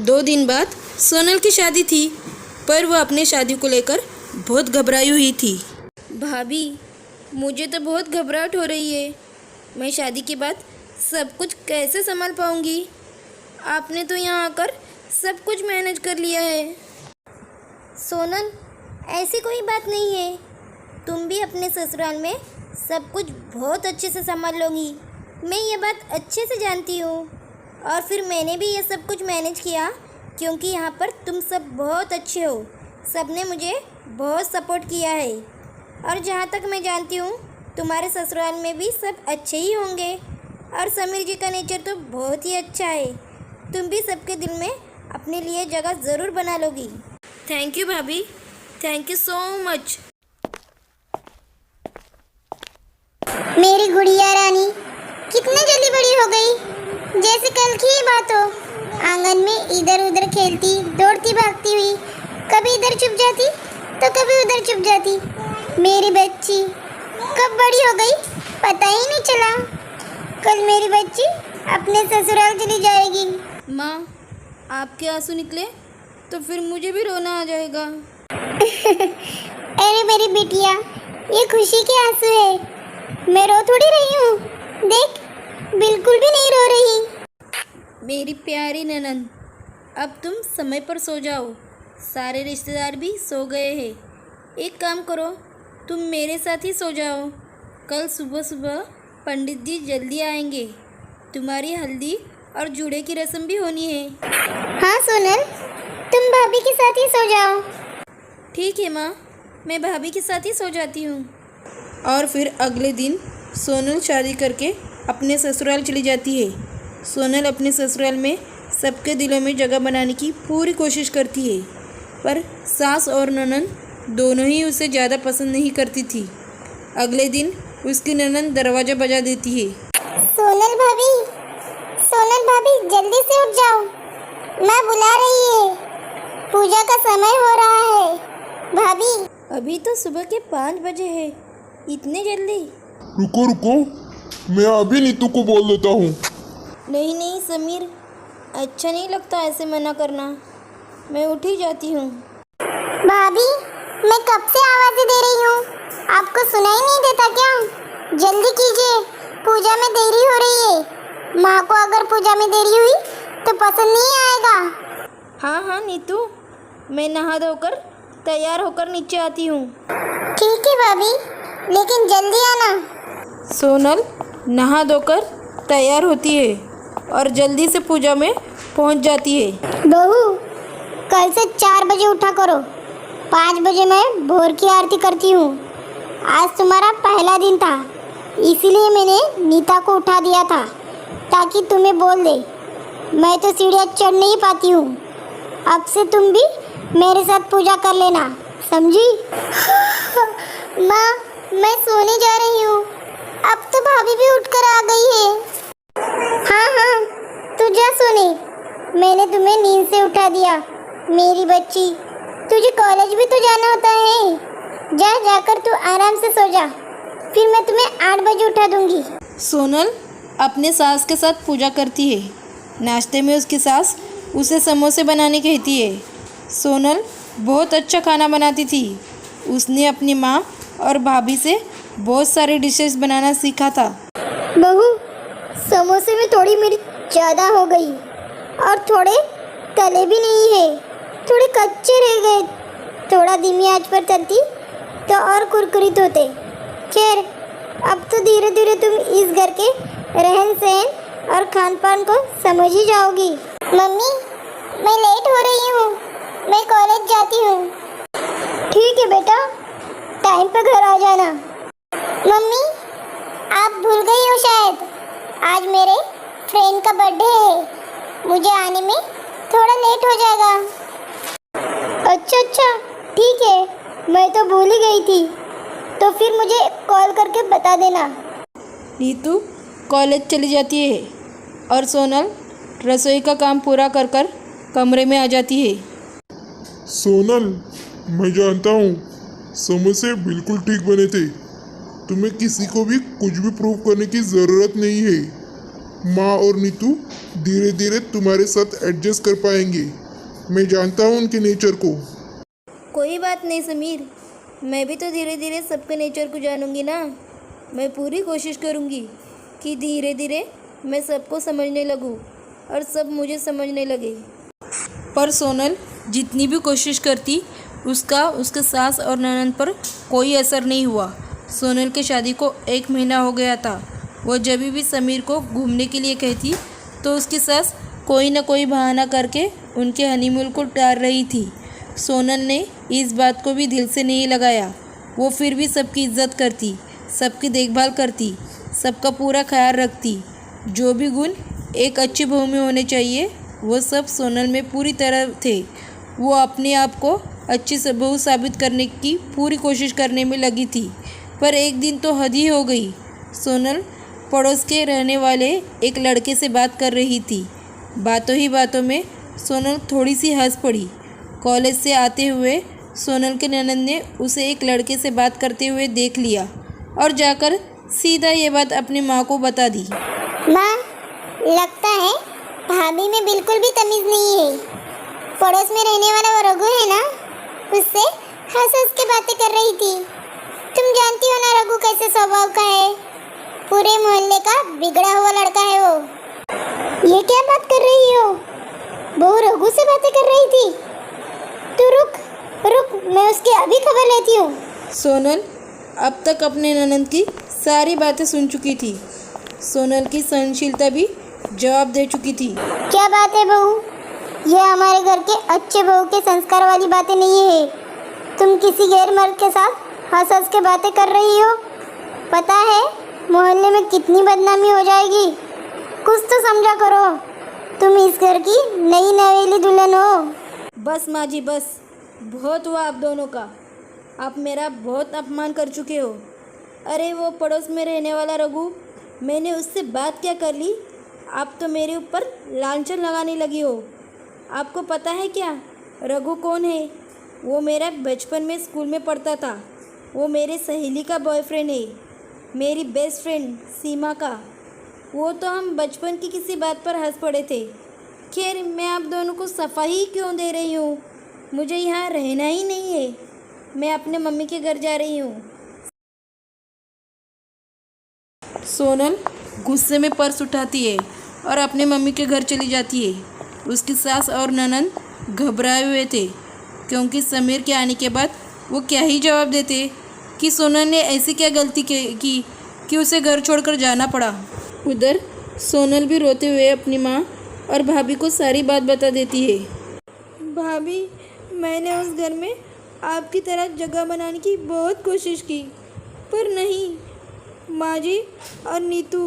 2 दिन बाद सोनल की शादी थी, पर वो अपने शादी को लेकर बहुत घबराई हुई थी। भाभी, मुझे तो बहुत घबराहट हो रही है। मैं शादी के बाद सब कुछ कैसे संभाल पाऊंगी? आपने तो यहाँ आकर सब कुछ मैनेज कर लिया है। सोनल, ऐसी कोई बात नहीं है। तुम भी अपने ससुराल में सब कुछ बहुत अच्छे से संभाल लोगी। मैं ये बात अच्छे से जानती हूँ। और फिर मैंने भी ये सब कुछ मैनेज किया क्योंकि यहाँ पर तुम सब बहुत अच्छे हो। सबने मुझे बहुत सपोर्ट किया है। और जहाँ तक मैं जानती हूँ, तुम्हारे ससुराल में भी सब अच्छे ही होंगे। और समीर जी का नेचर तो बहुत ही अच्छा है। तुम भी सबके दिल में अपने लिए जगह ज़रूर बना लोगी। थैंक यू भाभी, थैंक यू सो मच। मेरी गुड़िया रानी कितनी जल्दी बड़ी हो गई, जैसे कल की ही बात हो। आंगन में इधर उधर खेलती, दौड़ती भागती हुई, कभी इधर छुप जाती तो कभी उधर छुप जाती। मेरी बच्ची कब बड़ी हो गई पता ही नहीं चला। कल मेरी बच्ची अपने ससुराल चली जाएगी। माँ, आपके आंसू निकले तो फिर मुझे भी रोना आ जाएगा। अरे मेरी बिटिया, ये खुशी के आंसू है। मैं रो थोड़ी रही हूँ, देख बिल्कुल भी नहीं रो रही। मेरी प्यारी ननद, अब तुम समय पर सो जाओ। सारे रिश्तेदार भी सो गए हैं। एक काम करो, तुम मेरे साथ ही सो जाओ। कल सुबह सुबह पंडित जी जल्दी आएंगे। तुम्हारी हल्दी और जूड़े की रस्म भी होनी है। हाँ सोनल, तुम भाभी के साथ ही सो जाओ। ठीक है माँ, मैं भाभी के साथ ही सो जाती हूँ। और फिर अगले दिन सोनल शादी करके अपने ससुराल चली जाती है। सोनल अपने ससुराल में सबके दिलों में जगह बनाने की पूरी कोशिश करती है, पर सास और ननद दोनों ही उसे ज़्यादा पसंद नहीं करती थी। अगले दिन उसकी ननद दरवाज़ा बजा देती है। सोनल भाभी, सोनल भाभी जल्दी से उठ जाओ, माँ बुला रही है। पूजा का समय हो रहा है। भाभी, अभी तो सुबह के 5 बजे है, इतने जल्दी? रुको रुको, मैं अभी नीतू को बोल देता हूँ। नहीं नहीं समीर, अच्छा नहीं लगता ऐसे मना करना। मैं उठ ही जाती हूँ। भाभी, मैं कब से आवाज़ें दे रही हूँ, आपको सुनाई नहीं देता क्या? जल्दी कीजिए, पूजा में देरी हो रही है। माँ को अगर पूजा में देरी हुई तो पसंद नहीं आएगा। हाँ हाँ नीतू, मैं नहा धोकर तैयार होकर नीचे आती हूँ। ठीक है भाभी, लेकिन जल्दी आना। सोनल नहा धोकर तैयार होती है और जल्दी से पूजा में पहुँच जाती है। बहू, कल से 4 बजे उठा करो। 5 बजे मैं भोर की आरती करती हूँ। आज तुम्हारा पहला दिन था, इसीलिए मैंने नीता को उठा दिया था ताकि तुम्हें बोल दे। मैं तो सीढ़ियाँ चढ़ नहीं पाती हूँ। अब से तुम भी मेरे साथ पूजा कर लेना, समझी? माँ, मैं सोने जा रही हूँ। अब तो भाभी भी उठकर आ गई है। हाँ हाँ, तू जा सोने, मैंने तुम्हें नींद से उठा दिया। मेरी बच्ची, तुझे कॉलेज भी तो जाना होता है। जा जाकर तू आराम से सो जा, फिर मैं तुम्हें 8 बजे उठा दूंगी। सोनल अपने सास के साथ पूजा करती है। नाश्ते में उसकी सास उसे समोसे बनाने कहती है। सोनल बहुत अच्छा खाना बनाती थी। उसने अपनी माँ और भाभी से बहुत सारे डिशेस बनाना सीखा था। बहू, समोसे में थोड़ी मिर्च ज़्यादा हो गई और थोड़े तले भी नहीं है, थोड़े कच्चे रह गए। थोड़ा धीमी आंच पर तलती तो और कुरकुरीत होते। खैर, अब तो धीरे धीरे तुम इस घर के रहन सहन और खान पान को समझ ही जाओगी। मम्मी, मैं लेट हो रही हूँ, मैं कॉलेज जाती हूँ। ठीक है बेटा, टाइम पे घर आ जाना। मम्मी, आप भूल गई हो शायद, आज मेरे फ्रेंड का बर्थडे है। मुझे आने में थोड़ा लेट हो जाएगा। अच्छा, ठीक है, मैं तो भूल ही गई थी। तो फिर मुझे कॉल करके बता देना। नीतू कॉलेज चली जाती है और सोनल रसोई का काम पूरा कर कर कमरे में आ जाती है। सोनल, मैं जानता हूँ समोसे बिल्कुल ठीक बने थे। तुम्हें किसी को भी कुछ भी प्रूव करने की ज़रूरत नहीं है। माँ और नीतू धीरे धीरे तुम्हारे साथ एडजस्ट कर पाएंगे। मैं जानता हूँ उनके नेचर को। कोई बात नहीं समीर, मैं भी तो धीरे धीरे सबके नेचर को जानूंगी ना। मैं पूरी कोशिश करूंगी कि धीरे धीरे मैं सबको समझने लगूं और सब मुझे समझने लगे। पर सोनल जितनी भी कोशिश करती उसका उसके सास और ननद पर कोई असर नहीं हुआ। सोनल की शादी को 1 महीना हो गया था। वो जब भी समीर को घूमने के लिए कहती तो उसकी सास कोई न कोई बहाना करके उनके हनीमून को टाल रही थी। सोनल ने इस बात को भी दिल से नहीं लगाया। वो फिर भी सबकी इज्जत करती, सबकी देखभाल करती, सबका पूरा ख्याल रखती। जो भी गुण एक अच्छी बहू में होने चाहिए वो सब सोनल में पूरी तरह थे। वो अपने आप को अच्छी बहू साबित करने की पूरी कोशिश करने में लगी थी। पर एक दिन तो हद ही हो गई। सोनल पड़ोस के रहने वाले एक लड़के से बात कर रही थी। बातों ही बातों में सोनल थोड़ी सी हंस पड़ी। कॉलेज से आते हुए सोनल के ननद ने उसे एक लड़के से बात करते हुए देख लिया और जाकर सीधा ये बात अपनी माँ को बता दी। माँ, लगता है भाभी में बिल्कुल भी तमीज़ नहीं है। पड़ोस में रहने वाला वो रघु है ना, उससे हंस हंस के बातें कर रही थी। तुम जानती हो ना रघु कैसे स्वभाव का है। पूरे मोहल्ले का बिगड़ा हुआ लड़का है वो। ये क्या बात कर रही हो? बहू रघु से बातें कर रही थी? तू रुक रुक, मैं उसकी अभी खबर लेती हूँ। सोनल अब तक अपने ननद की सारी बातें सुन चुकी थी। सोनल की सहनशीलता भी जवाब दे चुकी थी। क्या बात है बहू? यह हमारे घर के अच्छे बहू के संस्कार वाली बातें नहीं है। तुम किसी गैर मर्द के साथ हंस हंस के बातें कर रही हो। पता है मोहल्ले में कितनी बदनामी हो जाएगी। कुछ तो समझा करो। तुम इस घर की नई नवेली दुल्हन हो। बस माँ जी बस, बहुत हुआ आप दोनों का। आप मेरा बहुत अपमान कर चुके हो। अरे वो पड़ोस में रहने वाला रघु, मैंने उससे बात क्या कर ली, आप तो मेरे ऊपर लांछन लगाने लगी हो। आपको पता है क्या रघु कौन है? वो मेरा बचपन में स्कूल में पढ़ता था। वो मेरे सहेली का बॉयफ्रेंड है, मेरी बेस्ट फ्रेंड सीमा का। वो तो हम बचपन की किसी बात पर हंस पड़े थे। खैर मैं आप दोनों को सफाई क्यों दे रही हूँ? मुझे यहाँ रहना ही नहीं है। मैं अपने मम्मी के घर जा रही हूँ। सोनल गुस्से में पर्स उठाती है और अपने मम्मी के घर चली जाती है। उसकी सास और ननद घबराए हुए थे क्योंकि समीर के आने के बाद वो क्या ही जवाब देते कि सोनल ने ऐसी क्या गलती की कि उसे घर छोड़कर जाना पड़ा। उधर सोनल भी रोते हुए अपनी माँ और भाभी को सारी बात बता देती है। भाभी, मैंने उस घर में आपकी तरह जगह बनाने की बहुत कोशिश की, पर नहीं। माँ जी और नीतू,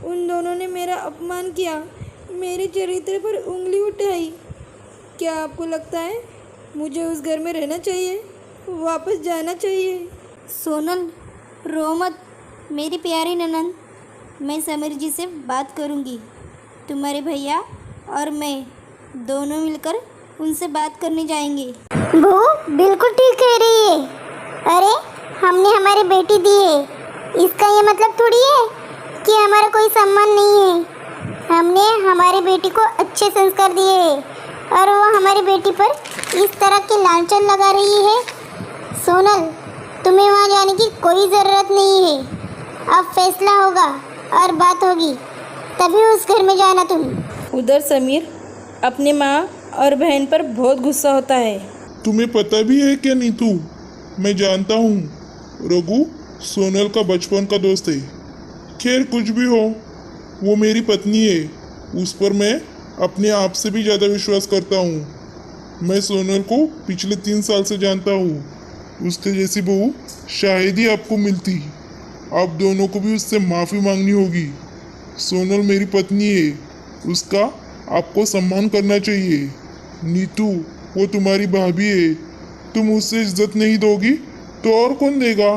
उन दोनों ने मेरा अपमान किया, मेरे चरित्र पर उंगली उठाई। क्या आपको लगता है मुझे उस घर में रहना चाहिए, वापस जाना चाहिए? सोनल रो मत मेरी प्यारी ननद। मैं समीर जी से बात करूंगी। तुम्हारे भैया और मैं दोनों मिलकर उनसे बात करने जाएंगे। बहू बिल्कुल ठीक कह रही है। अरे हमने हमारी बेटी दी है, इसका ये मतलब थोड़ी है कि हमारा कोई सम्मान नहीं है। हमने हमारी बेटी को अच्छे संस्कार दिए हैं और वो हमारी बेटी पर इस तरह के लांछन लगा रही है। सोनल, तुम्हें वहाँ जाने की कोई ज़रूरत नहीं है। अब फैसला होगा और बात होगी, तभी उस घर में जाना तुम। उधर समीर अपने माँ और बहन पर बहुत गुस्सा होता है। तुम्हें पता भी है क्या नीतू? मैं जानता हूँ रघु सोनल का बचपन का दोस्त है। खैर कुछ भी हो, वो मेरी पत्नी है। उस पर मैं अपने आप से भी ज़्यादा विश्वास करता हूँ। मैं सोनल को पिछले 3 साल से जानता हूँ। उसके जैसी बहू शायद ही आपको मिलती। आप दोनों को भी उससे माफ़ी मांगनी होगी। सोनल मेरी पत्नी है, उसका आपको सम्मान करना चाहिए। नीतू, वो तुम्हारी भाभी है। तुम उससे इज्जत नहीं दोगी तो और कौन देगा?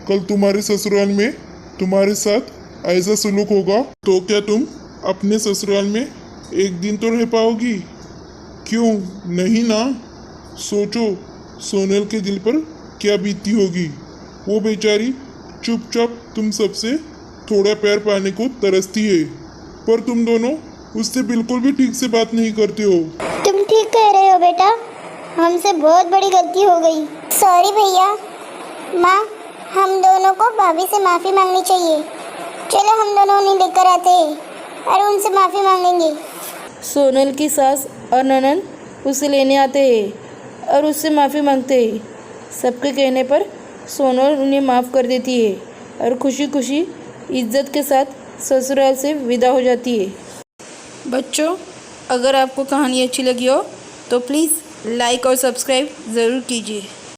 कल तुम्हारे ससुराल में तुम्हारे साथ ऐसा सलूक होगा तो क्या तुम अपने ससुराल में एक दिन तो रह पाओगी? क्यों नहीं ना? सोचो सोनल के दिल पर क्या बीती होगी। वो बेचारी चुपचाप तुम सबसे थोड़ा प्यार पाने को तरसती है। पर तुम दोनों उससे बिल्कुल भी ठीक से बात नहीं करते हो। तुम ठीक कह रहे हो बेटा, हमसे बहुत बड़ी गलती हो गई। सॉरी भैया। माँ, हम दोनों को भाभी से माफ़ी मांगनी चाहिए। चलो हम दोनों उन्हें लेकर आते हैं और उनसे माफ़ी मांगेंगे। सोनल की सास और ननद उसे लेने आते हैं और उससे माफ़ी मांगते हैं। सबके कहने पर सोनल उन्हें माफ़ कर देती है और खुशी खुशी इज्जत के साथ ससुराल से विदा हो जाती है। बच्चों, अगर आपको कहानी अच्छी लगी हो तो प्लीज़ लाइक और सब्सक्राइब ज़रूर कीजिए।